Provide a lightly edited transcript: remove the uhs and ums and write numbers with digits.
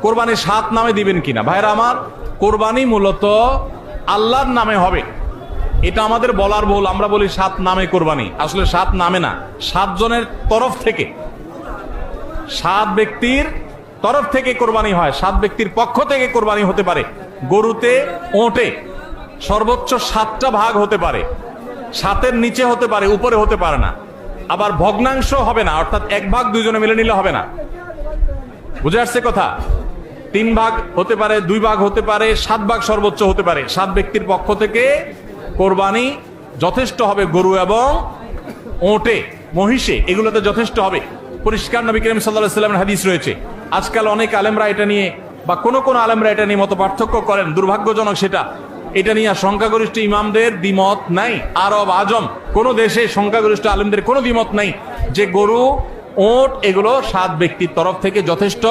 কোরবানি 7 নামে দিবেন কিনা? ভাইরা আমার, কোরবানি মূলত আল্লাহর নামে হবে, এটা আমাদের বলার ভুল। আমরা বলি 7 নামে কোরবানি, আসলে 7 নামে না, 7 জনের তরফ থেকে, 7 ব্যক্তির তরফ থেকে কোরবানি হয়, 7 ব্যক্তির পক্ষ থেকে কোরবানি হতে পারে। গরুতে, ওটে সর্বোচ্চ 7টা ভাগ হতে পারে, 7-এর নিচে হতে পারে, উপরে হতে পারে না। আবার ভগ্নাংশ হবে না, অর্থাৎ 1 ভাগ 2 জনে মিলে নিলে হবে না। বুঝে আসছে কথা? 3 ভাগ হতে পারে, 2 ভাগ হতে পারে, 7 ভাগ সর্বোচ্চ হতে পারে। 7 ব্যক্তির পক্ষ থেকে কোরবানি যথেষ্ট হবে। গরু এবং ওটে, মহিষে, এগুলোতে যথেষ্ট হবে। পরিষ্কার নবী করিম সাল্লাল্লাহু আলাইহি ওয়াসাল্লামের হাদিস রয়েছে। আজকাল অনেক আলেমরা এটা নিয়ে, বা কোন আলেমরা এটা নিয়ে মত পার্থক্য করেন, দুর্ভাগ্যজনক সেটা। এটা নিয়ে সংখ্যাগরিষ্ঠ ইমামদের দ্বিমত নাই। আরব, আজম কোন দেশে সংখ্যাগরিষ্ঠ আলেমদের কোনো দ্বিমত নাই যে গরু, ওট এগুলো 7 ব্যক্তির তরফ থেকে যথেষ্ট